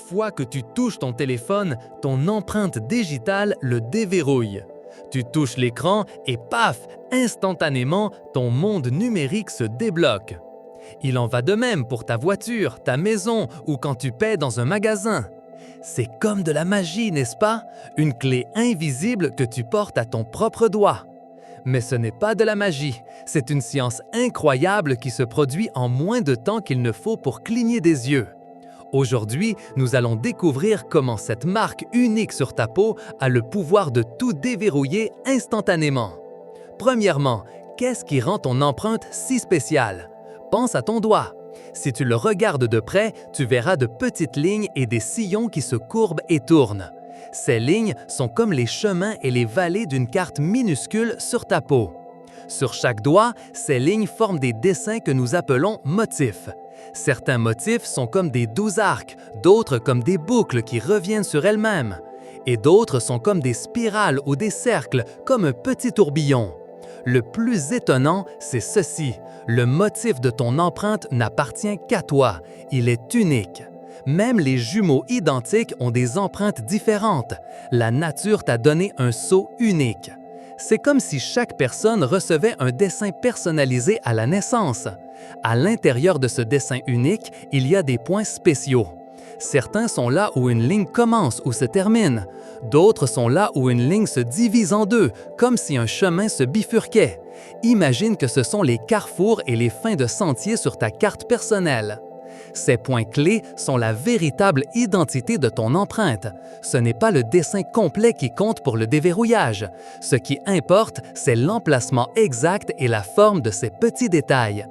fois que tu touches ton téléphone, ton empreinte digitale le déverrouille. Tu touches l'écran et paf, instantanément, ton monde numérique se débloque. Il en va de même pour ta voiture, ta maison ou quand tu paies dans un magasin. C'est comme de la magie, n'est-ce pas? Une clé invisible que tu portes à ton propre doigt. Mais ce n'est pas de la magie, c'est une science incroyable qui se produit en moins de temps qu'il ne faut pour cligner des yeux. Aujourd'hui, nous allons découvrir comment cette marque unique sur ta peau a le pouvoir de tout déverrouiller instantanément. Premièrement, qu'est-ce qui rend ton empreinte si spéciale? Pense à ton doigt. Si tu le regardes de près, tu verras de petites lignes et des sillons qui se courbent et tournent. Ces lignes sont comme les chemins et les vallées d'une carte minuscule sur ta peau. Sur chaque doigt, ces lignes forment des dessins que nous appelons motifs. Certains motifs sont comme des 12 arcs, d'autres comme des boucles qui reviennent sur elles-mêmes. Et d'autres sont comme des spirales ou des cercles, comme un petit tourbillon. Le plus étonnant, c'est ceci. Le motif de ton empreinte n'appartient qu'à toi. Il est unique. Même les jumeaux identiques ont des empreintes différentes. La nature t'a donné un sceau unique. C'est comme si chaque personne recevait un dessin personnalisé à la naissance. À l'intérieur de ce dessin unique, il y a des points spéciaux. Certains sont là où une ligne commence ou se termine. D'autres sont là où une ligne se divise en deux, comme si un chemin se bifurquait. Imagine que ce sont les carrefours et les fins de sentier sur ta carte personnelle. Ces points clés sont la véritable identité de ton empreinte. Ce n'est pas le dessin complet qui compte pour le déverrouillage. Ce qui importe, c'est l'emplacement exact et la forme de ces petits détails.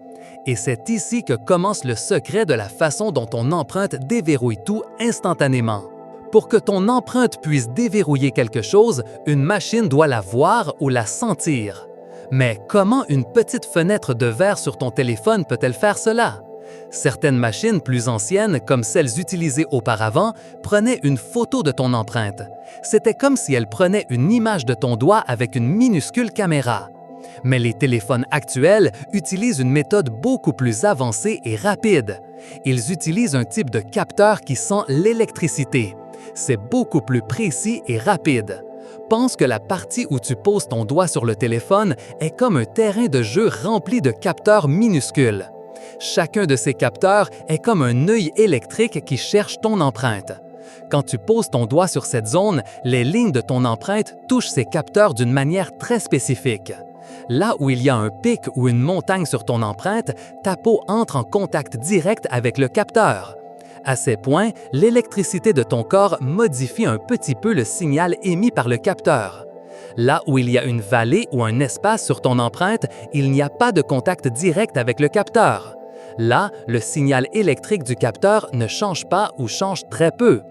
Et c'est ici que commence le secret de la façon dont ton empreinte déverrouille tout instantanément. Pour que ton empreinte puisse déverrouiller quelque chose, une machine doit la voir ou la sentir. Mais comment une petite fenêtre de verre sur ton téléphone peut-elle faire cela? Certaines machines plus anciennes, comme celles utilisées auparavant, prenaient une photo de ton empreinte. C'était comme si elles prenaient une image de ton doigt avec une minuscule caméra. Mais les téléphones actuels utilisent une méthode beaucoup plus avancée et rapide. Ils utilisent un type de capteur qui sent l'électricité. C'est beaucoup plus précis et rapide. Pense que la partie où tu poses ton doigt sur le téléphone est comme un terrain de jeu rempli de capteurs minuscules. Chacun de ces capteurs est comme un œil électrique qui cherche ton empreinte. Quand tu poses ton doigt sur cette zone, les lignes de ton empreinte touchent ces capteurs d'une manière très spécifique. Là où il y a un pic ou une montagne sur ton empreinte, ta peau entre en contact direct avec le capteur. À ces points, l'électricité de ton corps modifie un petit peu le signal émis par le capteur. Là où il y a une vallée ou un espace sur ton empreinte, il n'y a pas de contact direct avec le capteur. Là, le signal électrique du capteur ne change pas ou change très peu.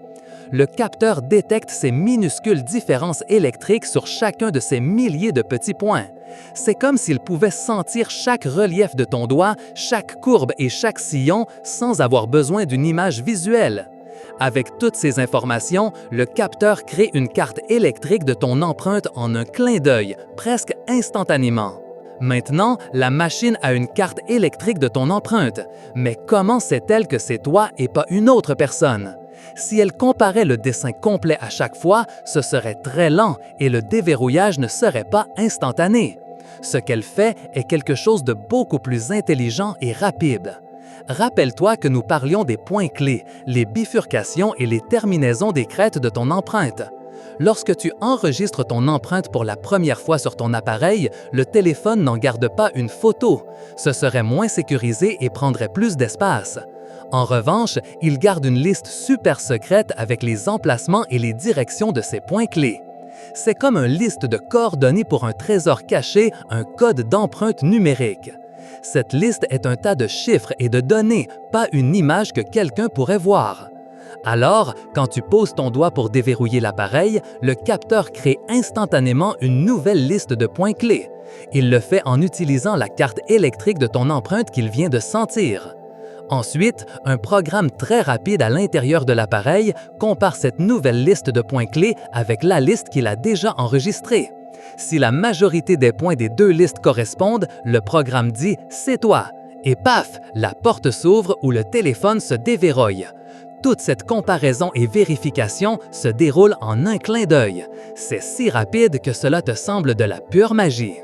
Le capteur détecte ces minuscules différences électriques sur chacun de ces milliers de petits points. C'est comme s'il pouvait sentir chaque relief de ton doigt, chaque courbe et chaque sillon sans avoir besoin d'une image visuelle. Avec toutes ces informations, le capteur crée une carte électrique de ton empreinte en un clin d'œil, presque instantanément. Maintenant, la machine a une carte électrique de ton empreinte, mais comment sait-elle que c'est toi et pas une autre personne? Si elle comparait le dessin complet à chaque fois, ce serait très lent et le déverrouillage ne serait pas instantané. Ce qu'elle fait est quelque chose de beaucoup plus intelligent et rapide. Rappelle-toi que nous parlions des points clés, les bifurcations et les terminaisons des crêtes de ton empreinte. Lorsque tu enregistres ton empreinte pour la première fois sur ton appareil, le téléphone n'en garde pas une photo. Ce serait moins sécurisé et prendrait plus d'espace. En revanche, il garde une liste super secrète avec les emplacements et les directions de ces points clés. C'est comme une liste de coordonnées pour un trésor caché, un code d'empreinte numérique. Cette liste est un tas de chiffres et de données, pas une image que quelqu'un pourrait voir. Alors, quand tu poses ton doigt pour déverrouiller l'appareil, le capteur crée instantanément une nouvelle liste de points clés. Il le fait en utilisant la carte électrique de ton empreinte qu'il vient de sentir. Ensuite, un programme très rapide à l'intérieur de l'appareil compare cette nouvelle liste de points clés avec la liste qu'il a déjà enregistrée. Si la majorité des points des deux listes correspondent, le programme dit « c'est toi » et paf, la porte s'ouvre ou le téléphone se déverrouille. Toute cette comparaison et vérification se déroule en un clin d'œil. C'est si rapide que cela te semble de la pure magie.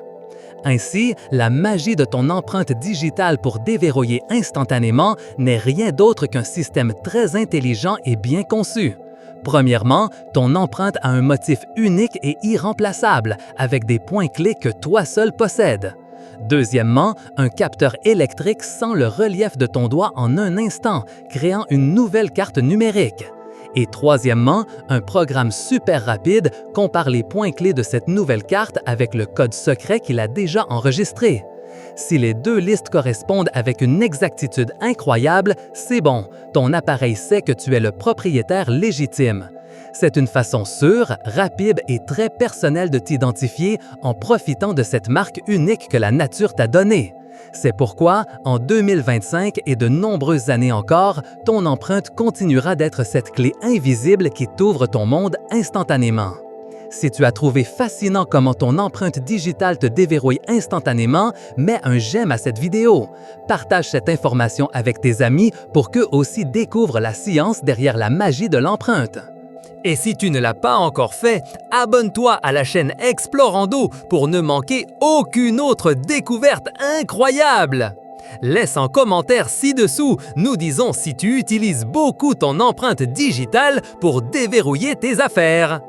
Ainsi, la magie de ton empreinte digitale pour déverrouiller instantanément n'est rien d'autre qu'un système très intelligent et bien conçu. Premièrement, ton empreinte a un motif unique et irremplaçable, avec des points clés que toi seul possèdes. Deuxièmement, un capteur électrique sent le relief de ton doigt en un instant, créant une nouvelle carte numérique. Et troisièmement, un programme super rapide compare les points clés de cette nouvelle carte avec le code secret qu'il a déjà enregistré. Si les deux listes correspondent avec une exactitude incroyable, c'est bon, ton appareil sait que tu es le propriétaire légitime. C'est une façon sûre, rapide et très personnelle de t'identifier en profitant de cette marque unique que la nature t'a donnée. C'est pourquoi, en 2025 et de nombreuses années encore, ton empreinte continuera d'être cette clé invisible qui t'ouvre ton monde instantanément. Si tu as trouvé fascinant comment ton empreinte digitale te déverrouille instantanément, mets un j'aime à cette vidéo. Partage cette information avec tes amis pour qu'eux aussi découvrent la science derrière la magie de l'empreinte. Et si tu ne l'as pas encore fait, abonne-toi à la chaîne Explorando pour ne manquer aucune autre découverte incroyable. Laisse un commentaire ci-dessous nous disant si tu utilises beaucoup ton empreinte digitale pour déverrouiller tes affaires.